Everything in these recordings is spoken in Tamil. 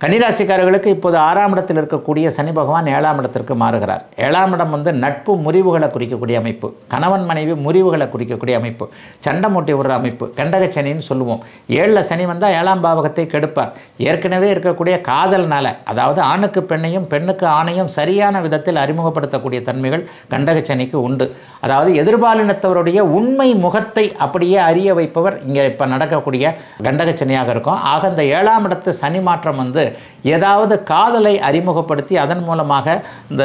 கன்னிராசிக்காரர்களுக்கு இப்போது 6ஆம் இடத்தில் இருக்கக்கூடிய சனி பகவான் 7ஆம் இடத்திற்கு மாறுகிறார். 7ஆம் இடம் வந்து நட்பு முறிவுகளை குறிக்கக்கூடிய அமைப்பு, கணவன் மனைவி முறிவுகளை குறிக்கக்கூடிய அமைப்பு, சண்டை மூட்டி விடுற அமைப்பு, கண்டக சனின்னு சொல்லுவோம். 7ல் சனி வந்தால் 7ஆம் பாவகத்தை கெடுப்பார். ஏற்கனவே இருக்கக்கூடிய காதல்னால, அதாவது ஆணுக்கு பெண்ணையும் பெண்ணுக்கு ஆணையும் சரியான விதத்தில் அறிமுகப்படுத்தக்கூடிய தன்மைகள் கண்டக சனிக்கு உண்டு. அதாவது எதிர்பாலினத்தவருடைய உண்மை முகத்தை அப்படியே அறிய வைப்பவர் இங்கே இப்போ நடக்கக்கூடிய கண்டக சனியாக இருக்கும். ஆக இந்த 7ஆம் இடத்து சனி மாற்றம் வந்து ஏதாவது காதலை அறிமுகப்படுத்தி அதன் மூலமாக இந்த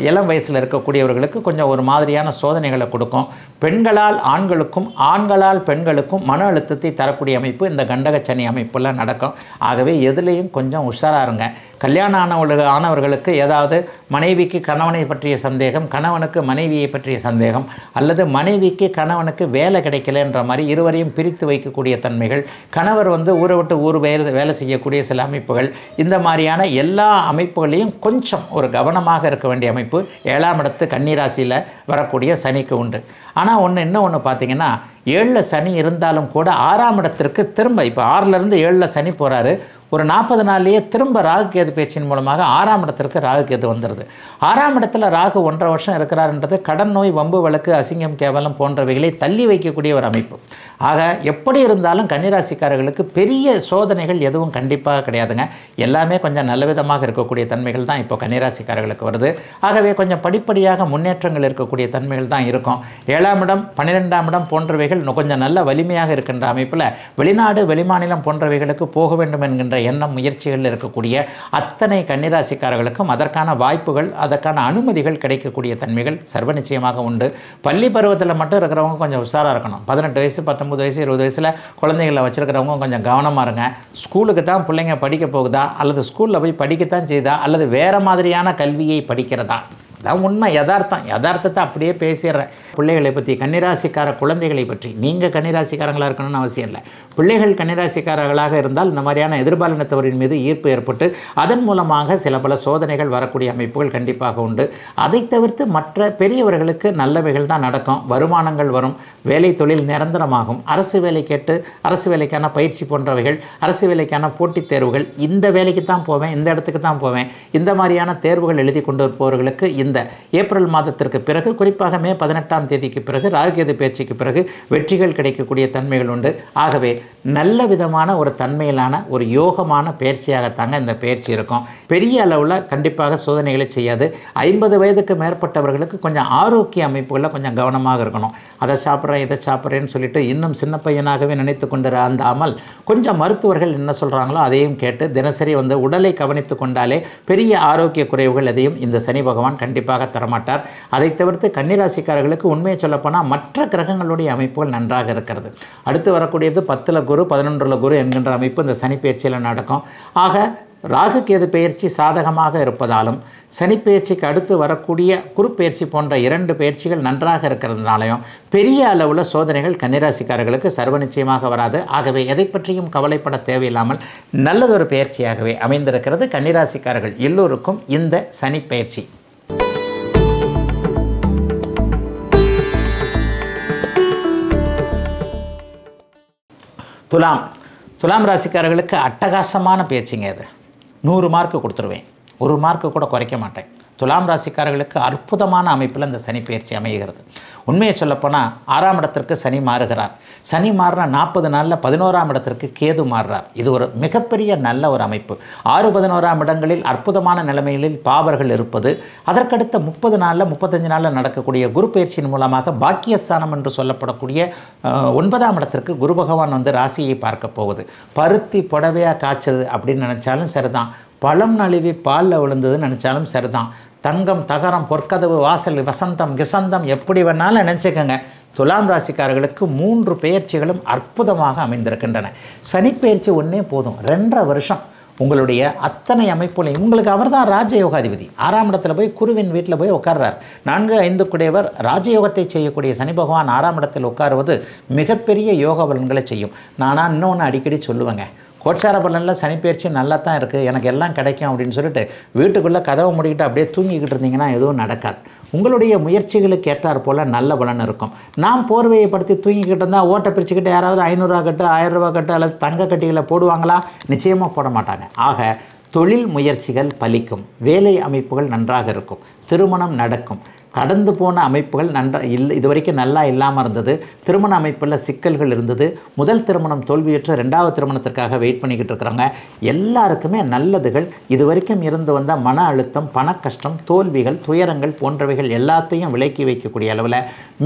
இளம் வயசில் இருக்கக்கூடியவர்களுக்கு கொஞ்சம் ஒரு மாதிரியான சோதனைகளை கொடுக்கும். பெண்களால் ஆண்களுக்கும் ஆண்களால் பெண்களுக்கும் மன அழுத்தத்தை தரக்கூடிய அமைப்பு இந்த கண்டக சனி அமைப்புலாம் நடக்கும். ஆகவே எதுலேயும் கொஞ்சம் உஷாராக இருங்க. கல்யாணம் ஆனவர்களுக்கு ஏதாவது மனைவிக்கு கணவனை பற்றிய சந்தேகம், கணவனுக்கு மனைவியை பற்றிய சந்தேகம், அல்லது மனைவிக்கு கணவனுக்கு வேலை கிடைக்கலன்ற மாதிரி இருவரையும் பிரித்து வைக்கக்கூடிய தன்மைகள், கணவர் வந்து ஊரை விட்டு ஊர் வேலை செய்யக்கூடிய சில அமைப்புகள், இந்த மாதிரியான எல்லா அமைப்புகளையும் கொஞ்சம் ஒரு கவனமாக இருக்க வேண்டிய அமைப்பு 7ஆம் இடத்து கன்னிராசியில் வரக்கூடிய சனிக்கு உண்டு. ஆனால் இன்னொன்று பார்த்தீங்கன்னா 7ல் சனி இருந்தாலும் கூட 6ஆம் இடத்திற்கு திரும்ப இப்போ 6லேருந்து 7ல் சனி போகிறாரு. ஒரு 40 நாள்லேயே திரும்ப ராகு கேது பேச்சின் மூலமாக 6ஆம் இடத்திற்கு ராகு கேது வந்துடுது. 6ஆம் இடத்துல ராகு 1.5 வருஷம் இருக்கிறாருன்றது கடன் நோய், வம்பு வழக்கு, அசிங்கம், கேவலம் போன்றவைகளை தள்ளி வைக்கக்கூடிய ஒரு அமைப்பு. ஆக எப்படி இருந்தாலும் கன்னிராசிக்காரர்களுக்கு பெரிய சோதனைகள் எதுவும் கண்டிப்பாக கிடையாதுங்க. எல்லாமே கொஞ்சம் நல்ல விதமாக இருக்கக்கூடிய தன்மைகள் தான் இப்போ கன்னிராசிக்காரர்களுக்கு வருது. ஆகவே கொஞ்சம் படிப்படியாக முன்னேற்றங்கள் இருக்கக்கூடிய தன்மைகள் தான் இருக்கும். 7ஆம் இடம் 12ஆம் இடம் போன்றவைகள் கொஞ்சம் நல்ல வலிமையாக இருக்கின்ற அமைப்பில் வெளிநாடு வெளிமாநிலம் போன்றவைகளுக்கு போக வேண்டும் என்கின்ற எண்ணம் முயற்சிகள் இருக்கக்கூடிய அத்தனை கன்னிராசிக்காரர்களுக்கும் அதற்கான வாய்ப்புகள், அதற்கான அனுமதிகள் கிடைக்கக்கூடிய தன்மைகள் சர்வ நிச்சயமாக உண்டு. பள்ளி பருவத்தில் மட்டும் இருக்கிறவங்க கொஞ்சம் உஷாராக இருக்கணும். 18 வயசு 19 வயசு 20 வயசில் குழந்தைகளை வச்சுருக்கிறவங்க கொஞ்சம் கவனமாக இருங்க. ஸ்கூலுக்கு தான் பிள்ளைங்க படிக்க போகுதா, அல்லது ஸ்கூலில் போய் படிக்கத்தான் செய்தா, அல்லது வேறு மாதிரியான கல்வியை படிக்கிறதா, அதான் உண்மை, யதார்த்தத்தை அப்படியே பேசிடுறேன். பிள்ளைகளை பற்றி, கன்னிராசிக்கார குழந்தைகளை பற்றி, நீங்கள் கன்னிராசிக்காரங்களாக இருக்கணும்னு அவசியம் இல்லை. பிள்ளைகள் கன்னிராசிக்காரர்களாக இருந்தால் இந்த மாதிரியான எதிர்பாலினத்தவரின் மீது ஈர்ப்பு ஏற்பட்டு அதன் மூலமாக சில பல சோதனைகள் வரக்கூடிய அமைப்புகள் கண்டிப்பாக உண்டு. அதை தவிர்த்து மற்ற பெரியவர்களுக்கு நல்லவைகள் தான் நடக்கும். வருமானங்கள் வரும், வேலை தொழில் நிரந்தரமாகும், அரசு வேலை கேட்டு அரசு வேலைக்கான பயிற்சி போன்றவைகள், அரசு வேலைக்கான போட்டித் தேர்வுகள், இந்த வேலைக்கு தான் போவேன், இந்த இடத்துக்கு தான் போவேன், இந்த மாதிரியான தேர்வுகள் எழுதி கொண்டு இருப்பவர்களுக்கு இந்த ஏப்ரல் மாதத்திற்கு பிறகு, குறிப்பாக மே 18ஆம் தேதிக்கு பிறகு, ராகுகேது பேச்சுக்கு பிறகு வெற்றிகள் கிடைக்கக்கூடிய தன்மைகள் உண்டு. ஆகவே நல்ல விதமான ஒரு தன்மையிலான ஒரு யோகமான பயிற்சியாகத்தாங்க இந்த பயிற்சி இருக்கும். பெரிய அளவில் கண்டிப்பாக சோதனைகளை செய்யாது. 50 வயதுக்கு மேற்பட்டவர்களுக்கு கொஞ்சம் ஆரோக்கிய அமைப்புகளில் கொஞ்சம் கவனமாக இருக்கணும். அதை சாப்பிட்றேன் இதை சாப்பிட்றேன்னு சொல்லிட்டு இன்னும் சின்ன பையனாகவே நினைத்து கொண்டு இருந்தாமல் கொஞ்சம் மருத்துவர்கள் என்ன சொல்கிறாங்களோ அதையும் கேட்டு தினசரி வந்து உடலை கவனித்து கொண்டாலே பெரிய ஆரோக்கிய குறைவுகள் எதையும் இந்த சனி பகவான் கண்டிப்பாக தரமாட்டார். அதை தவிர்த்து கன்னிராசிக்காரர்களுக்கு உண்மையை சொல்லப்போனால் மற்ற கிரகங்களுடைய அமைப்புகள் நன்றாக இருக்கிறது. அடுத்து வரக்கூடியது 10ல் குரு 11ல் குரு என்கின்ற அமைப்பு இந்த சனி பயிற்சியில் நடக்கும். ஆக ராகு கேது பயிற்சி சாதகமாக இருப்பதாலும் சனி பயிற்சிக்கு அடுத்து வரக்கூடிய குரு பயிற்சி போன்ற 2 பயிற்சிகள் நன்றாக இருக்கிறதுனாலையும் பெரிய அளவில் சோதனைகள் கன்னிராசிக்காரர்களுக்கு சர்வ நிச்சயமாக வராது. ஆகவே எதை பற்றியும் கவலைப்பட தேவையில்லாமல் நல்லதொரு பயிற்சியாகவே அமைந்திருக்கிறது கன்னிராசிக்காரர்கள் எல்லோருக்கும் இந்த சனி பயிற்சி. துலாம் ராசிக்காரர்களுக்கு அட்டகாசமான பேச்சுங்க. இது 100 மார்க்கு கொடுத்துருவேன், 1 மார்க்கு கூட குறைக்க மாட்டேன். துலாம் ராசிக்காரர்களுக்கு அற்புதமான அமைப்பில் இந்த சனி பயிற்சி அமைகிறது. உண்மையை சொல்லப்போனால் 6ஆம் இடத்திற்கு சனி மாறுகிறார். சனி மாறின 40 நாளில் 11ஆம் இடத்திற்கு கேது மாறுறார். இது ஒரு மிகப்பெரிய நல்ல ஒரு அமைப்பு. 6, 11ஆம் இடங்களில் அற்புதமான நிலைமைகளில் பாவர்கள் இருப்பது, அதற்கடுத்த 30 நாளில் 35 நாளில் நடக்கக்கூடிய குரு பயிற்சியின் மூலமாக பாக்கியஸ்தானம் என்று சொல்லப்படக்கூடிய 9ஆம் இடத்திற்கு குரு பகவான் வந்து ராசியை பார்க்க போகுது. பருத்தி புடவையாக காய்ச்சது அப்படின்னு நினச்சாலும் சரிதான், பழம் நழுவி பாலில் விழுந்ததுன்னு நினச்சாலும் சரிதான், தங்கம் தகரம் பொற்கதவு வாசல் வசந்தம் கிசந்தம் எப்படி வேணாலும் நினச்சிக்கோங்க. துலாம் ராசிக்காரர்களுக்கு 3 பெயர்ச்சிகளும் அற்புதமாக அமைந்திருக்கின்றன. சனி பயிற்சி ஒன்றே போதும், 2.5 வருஷம் உங்களுடைய அத்தனை அமைப்புகளையும் உங்களுக்கு அவர் தான் ராஜயோகாதிபதி. 6ஆம் இடத்துல போய் குருவின் வீட்டில் போய் உட்கார்றார். 4, 5 கூடியவர் ராஜயோகத்தை செய்யக்கூடிய சனி பகவான் 6ஆம் இடத்தில் உட்காருவது மிகப்பெரிய யோக பலன்களை செய்யும். நானாக இன்னொன்று அடிக்கடி சொல்லுவேங்க, கோச்சார பலனில் சனிப்பெயர்ச்சி நல்லா தான் இருக்குது, எனக்கு எல்லாம் கிடைக்கும் அப்படின்னு சொல்லிட்டு வீட்டுக்குள்ளே கதவை மூடிக்கிட்டு அப்படியே தூங்கிக்கிட்டு இருந்தீங்கன்னா எதுவும் நடக்காது. உங்களுடைய முயற்சிகளுக்கு ஏற்றார் போல் நல்ல பலன் இருக்கும். நாம் போர்வையை படுத்தி தூங்கிக்கிட்டு இருந்தால் ஓட்டை பிரிச்சுக்கிட்டு யாராவது 500 கட்டு 1000 கட்டு அல்லது தங்க கட்டிகளை போடுவாங்களா? நிச்சயமாக போட மாட்டாங்க. ஆக தொழில் முயற்சிகள் பலிக்கும், வேலை அமைப்புகள் நன்றாக இருக்கும், திருமணம் நடக்கும். கடந்து போன அமைப்புகள் இதுவரைக்கும் நல்லா இல்லாமல் இருந்தது. திருமண அமைப்பில் சிக்கல்கள் இருந்தது. முதல் திருமணம் தோல்வியுற்ற 2வது திருமணத்திற்காக வெயிட் பண்ணிக்கிட்டு இருக்கிறவங்க எல்லாருக்குமே நல்லதுகள். இதுவரைக்கும் இருந்து வந்த மன அழுத்தம், பண கஷ்டம், தோல்விகள், துயரங்கள் போன்றவைகள் எல்லாத்தையும் விலக்கி வைக்கக்கூடிய அளவில்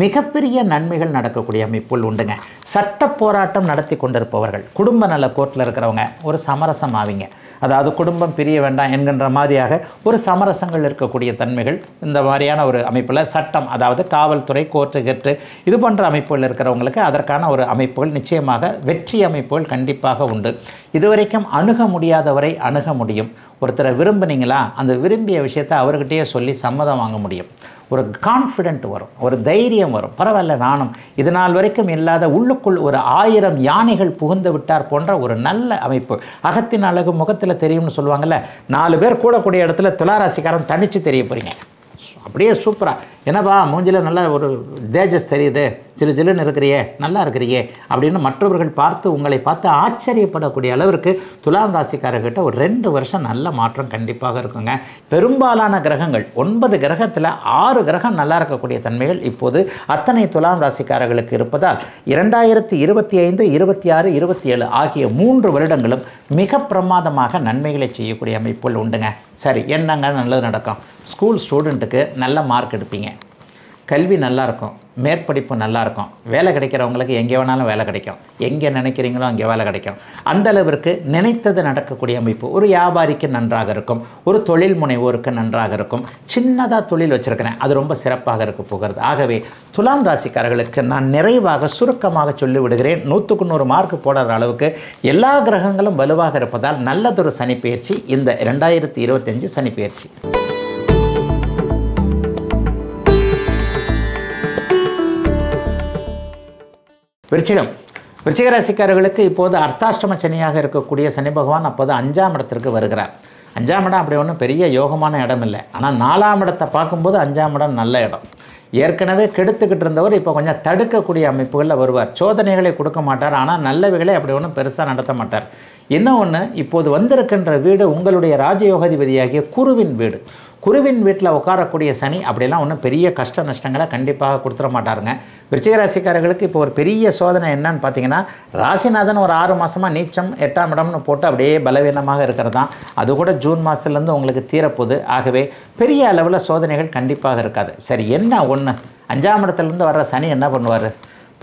மிகப்பெரிய நன்மைகள் நடக்கக்கூடிய அமைப்புகள் உண்டுங்க. சட்ட போராட்டம் நடத்தி கொண்டிருப்பவர்கள், குடும்ப நல கோர்ட்டில் இருக்கிறவங்க ஒரு சமரசம் ஆவீங்க. அதாவது குடும்பம் பிரிய வேண்டாம் என்கின்ற மாதிரியாக ஒரு சமரசங்கள் இருக்கக்கூடிய தன்மைகள் இந்த மாதிரியான ஒரு அமைப்பில் சட்டம், அதாவது காவல்துறை, கோர்ட்டு கெட்டு இது போன்ற அமைப்புகள் இருக்கிறவங்களுக்கு அதற்கான ஒரு அமைப்புகள் நிச்சயமாக வெற்றி அமைப்புகள் கண்டிப்பாக உண்டு. இதுவரைக்கும் அணுக முடியாதவரை அணுக முடியும். ஒருத்தரை விரும்புனீங்களா, அந்த விரும்பிய விஷயத்தை அவர்கிட்டயே சொல்லி சம்மதம் வாங்க முடியும். ஒரு கான்ஃபிடென்ட் வரும், ஒரு தைரியம் வரும். பரவாயில்ல, நானும் இது நாள் வரைக்கும் இல்லாத உள்ளுக்குள் ஒரு 1000 யானைகள் புகுந்து விட்டார் போன்ற ஒரு நல்ல அமைப்பு. அகத்தின் அழகு முகத்தில் தெரியும்னு சொல்லுவாங்கள்ல, 4 பேர் கூடக்கூடிய இடத்துல துளாராசிக்காரன் தனித்து தெரிய போகிறீங்க. அப்படியே சூப்பராக, என்னப்பா மூஞ்சில் நல்லா ஒரு தேஜஸ் தெரியுது, சிலு சிலுன்னு இருக்கிறியே, நல்லா இருக்கிறியே அப்படின்னு மற்றவர்கள் பார்த்து உங்களை பார்த்து ஆச்சரியப்படக்கூடிய அளவிற்கு துலாம் ராசிக்காரர்கிட்ட ஒரு 2 வருஷம் நல்ல மாற்றம் கண்டிப்பாக இருக்குங்க. பெரும்பாலான கிரகங்கள் 9 கிரகத்தில் 6 கிரகம் நல்லா இருக்கக்கூடிய தன்மைகள் இப்போது அத்தனை துலாம் ராசிக்காரர்களுக்கு இருப்பதால் 2025, 26, 27 ஆகிய 3 வருடங்களும் மிக பிரமாதமாக நன்மைகளை செய்யக்கூடிய அமைப்புகள் உண்டுங்க. சரி, என்னங்க நல்லது நடக்கும்? ஸ்கூல் ஸ்டூடெண்ட்டுக்கு நல்ல மார்க் எடுப்பீங்க, கல்வி நல்லாயிருக்கும், மேற்படிப்பு நல்லாயிருக்கும், வேலை கிடைக்கிறவங்களுக்கு எங்கே வேணாலும் வேலை கிடைக்கும், எங்கே நினைக்கிறீங்களோ அங்கே வேலை கிடைக்கும். அந்த அளவிற்கு நினைத்தது நடக்கக்கூடிய அமைப்பு. ஒரு வியாபாரிக்கு நன்றாக இருக்கும், ஒரு தொழில் முனைவோருக்கு நன்றாக இருக்கும். சின்னதாக தொழில் வச்சுருக்கிறேன், அது ரொம்ப சிறப்பாக இருக்க போகிறது. ஆகவே துலாம் ராசிக்காரர்களுக்கு நான் நிறைவாக சுருக்கமாக சொல்லி விடுகிறேன். 100க்கு 100 மார்க் போடுற அளவுக்கு எல்லா கிரகங்களும் வலுவாக இருப்பதால் நல்லதொரு சனிப்பெயர்ச்சி இந்த 2025 சனிப்பெயர்ச்சி. விருச்சிக ராசிக்காரர்களுக்கு இப்போது அர்த்தாஷ்டம சனியாக இருக்கக்கூடிய சனி பகவான் அப்போது 5ஆம் இடத்திற்கு வருகிறார். 5ஆம் இடம் அப்படி ஒன்றும் பெரிய யோகமான இடம் இல்லை. ஆனால் 4ஆம் இடத்தை பார்க்கும்போது 5ஆம் இடம் நல்ல இடம். ஏற்கனவே கெடுத்துக்கிட்டு இருந்தவர் இப்போ கொஞ்சம் தடுக்கக்கூடிய அமைப்புகளில் வருவார். சோதனைகளை கொடுக்க மாட்டார், ஆனால் நல்லவைகளை அப்படி ஒன்றும் பெருசாக நடத்த மாட்டார். இன்னொன்று, இப்போது வந்திருக்கின்ற வீடு உங்களுடைய ராஜயோகாதிபதியாகிய குருவின் வீடு. குருவின் வீட்டில் உட்காரக்கூடிய சனி அப்படிலாம் ஒன்றும் பெரிய கஷ்ட நஷ்டங்களை கண்டிப்பாக கொடுத்துட மாட்டாருங்க. விருச்சிக ராசிக்காரர்களுக்கு இப்போ ஒரு பெரிய சோதனை என்னன்னு பார்த்தீங்கன்னா, ராசிநாதன் ஒரு 6 மாதமாக நீச்சம் 8ஆம் இடம்னு போட்டு அப்படியே பலவீனமாக இருக்கிறது தான். அது கூட ஜூன் மாதத்துலேருந்து உங்களுக்கு தீரப்போகுது. ஆகவே பெரிய அளவில் சோதனைகள் கண்டிப்பாக இருக்காது. சரி, என்ன ஒன்று, 5ஆம் இடத்துலேருந்து வர்ற சனி என்ன பண்ணுவார்?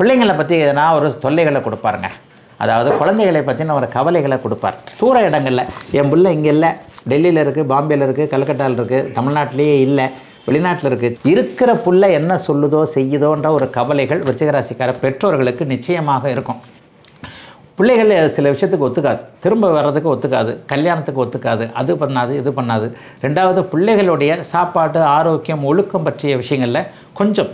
பிள்ளைங்களை பற்றி எதனா ஒரு தொல்லைகளை கொடுப்பாருங்க. அதாவது குழந்தைகளை பற்றின ஒரு கவலைகளை கொடுப்பார். தூர இடங்களில் என் பிள்ளை இங்கே இல்லை, டெல்லியில் இருக்குது, பாம்பேயில் இருக்குது, கல்கட்டாவில் இருக்குது, தமிழ்நாட்டிலேயே இல்லை, வெளிநாட்டில் இருக்குது, இருக்கிற புள்ள என்ன சொல்லுதோ செய்யுதோன்ற ஒரு கவலைகள் விருச்சிக ராசிக்கார பெற்றோர்களுக்கு நிச்சயமாக இருக்கும். பிள்ளைகள் சில விஷயத்துக்கு ஒத்துக்காது, திரும்ப வர்றதுக்கு ஒத்துக்காது, கல்யாணத்துக்கு ஒத்துக்காது, அது பண்ணாது இது பண்ணாது. 2வது, பிள்ளைகளுடைய சாப்பாட்டு, ஆரோக்கியம், ஒழுக்கம் பற்றிய விஷயங்களில் கொஞ்சம்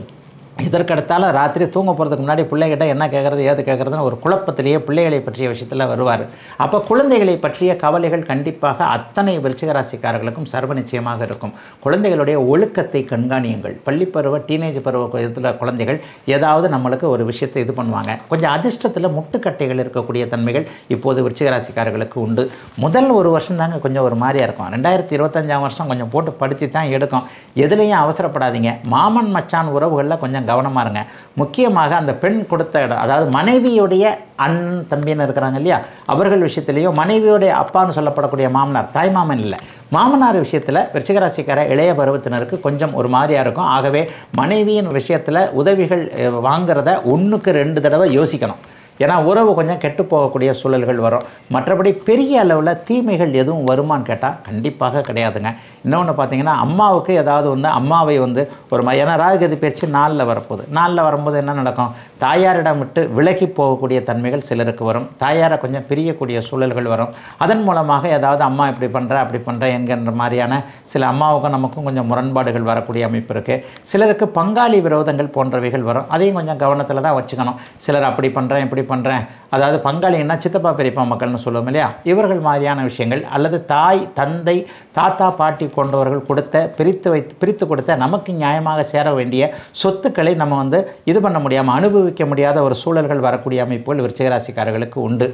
இதற்கடுத்தால ராத்திரி தூங்க போகிறதுக்கு முன்னாடி பிள்ளைகிட்ட என்ன கேட்குறது ஏது கேட்குறதுன்னு ஒரு குழப்பத்திலேயே பிள்ளைகளை பற்றிய விஷயத்தில் வருவார். அப்போ குழந்தைகளை பற்றிய கவலைகள் கண்டிப்பாக அத்தனை விருச்சிக ராசிக்காரர்களுக்கும் சர்வ நிச்சயமாக இருக்கும். குழந்தைகளுடைய ஒழுக்கத்தை கண்காணியுங்கள். பள்ளிப்பருவ டீனேஜ் பருவ இதில் குழந்தைகள் ஏதாவது நம்மளுக்கு ஒரு விஷயத்தை இது பண்ணுவாங்க. கொஞ்சம் அதிர்ஷ்டத்தில் முட்டுக்கட்டைகள் இருக்கக்கூடிய தன்மைகள் இப்போது விருச்சிக ராசிக்காரர்களுக்கு உண்டு. முதல் ஒரு வருஷம் தாங்க கொஞ்சம் ஒரு மாதிரியாக இருக்கும். 2025ஆம் வருஷம் கொஞ்சம் போட்டு படுத்தி தான் எடுக்கும். எதுலேயும் அவசரப்படாதீங்க. மாமன் மச்சான் உறவுகளில் கொஞ்சம் கவனமாக இருங்க. முக்கியமாக அந்த பெண் கொடுத்த இடம், அதாவது மனைவியுடைய அண்ணன் தம்பின்னு இருக்கிறாங்க இல்லையா, அவர்கள் விஷயத்திலேயும் மனைவியுடைய அப்பான்னு சொல்லப்படக்கூடிய மாமனார், தாய் மாமன் இல்லை, மாமனார் விஷயத்தில் விருச்சிக ராசிக்கார இளைய பருவத்தினருக்கு கொஞ்சம் ஒரு மாதிரியாக இருக்கும். ஆகவே மனைவியின் விஷயத்தில் உதவிகள் வாங்கிறத 1க்கு 2 தடவை யோசிக்கணும். ஏன்னா உறவு கொஞ்சம் கெட்டு போகக்கூடிய சூழல்கள் வரும். மற்றபடி பெரிய அளவில் தீமைகள் எதுவும் வருமானு கேட்டால் கண்டிப்பாக கிடையாதுங்க. இன்னொன்று பார்த்தீங்கன்னா, அம்மாவுக்கு ஏதாவது அம்மாவை ஒரு ஏன்னா ராகுகதி பயிற்சி 4ல் வரப்போகுது. 4ல் வரும்போது என்ன நடக்கும்? தாயாரிடம் விட்டு விலகி போகக்கூடிய தன்மைகள் சிலருக்கு வரும். தாயாரை கொஞ்சம் பிரியக்கூடிய சூழல்கள் வரும். அதன் மூலமாக ஏதாவது அம்மா இப்படி பண்ணுற அப்படி பண்ணுற என்கின்ற மாதிரியான சில அம்மாவுக்கும் நமக்கும் கொஞ்சம் முரண்பாடுகள் வரக்கூடிய அமைப்பு இருக்குது. சிலருக்கு பங்காளி விரோதங்கள் போன்றவைகள் வரும். அதையும் கொஞ்சம் கவனத்தில் தான் வச்சுக்கணும். சிலர் அப்படி பண்ணுறேன் இப்படி பண்ணுறேன், அதாவது பங்காளின்னா சித்தப்பா பெரியப்பா மக்கள்னு சொல்லுவோம் இல்லையா, இவர்கள் மாதிரியான விஷயங்கள், அல்லது தாய் தந்தை தாத்தா பாட்டி கொண்டவர்கள் கொடுத்த பிரித்து கொடுத்த நமக்கு நியாயமாக சேர வேண்டிய சொத்துக்களை நம்ம வந்து இது பண்ண முடியாமல் அனுபவிக்க முடியாத ஒரு சூழல்கள் வரக்கூடிய அமைப்புகள் விருச்சிகராசிக்காரர்களுக்கு உண்டு.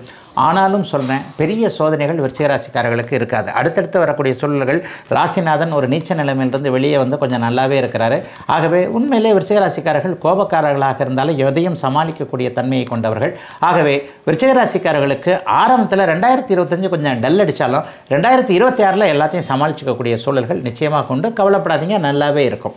ஆனாலும் சொல்கிறேன், பெரிய சோதனைகள் விருச்சிகராசிக்காரர்களுக்கு இருக்காது. அடுத்தடுத்து வரக்கூடிய சூழல்கள், ராசிநாதன் ஒரு நீச்ச நிலைமையிலிருந்து வெளியே வந்து கொஞ்சம் நல்லாவே இருக்கிறாரு. ஆகவே உண்மையிலே விருச்சிகராசிக்காரர்கள் கோபக்காரர்களாக இருந்தாலும் எதையும் சமாளிக்கக்கூடிய தன்மையை கொண்டவர்கள். ஆகவே விருச்சிகராசிக்காரர்களுக்கு ஆரம்பத்தில் 2025 கொஞ்சம் டல் அடித்தாலும் 2026 எல்லாத்தையும் சமாளிச்சிக்கக்கூடிய சூழல்கள் நிச்சயமாக கொண்டு கவலைப்படாதீங்க, நல்லாவே இருக்கும்.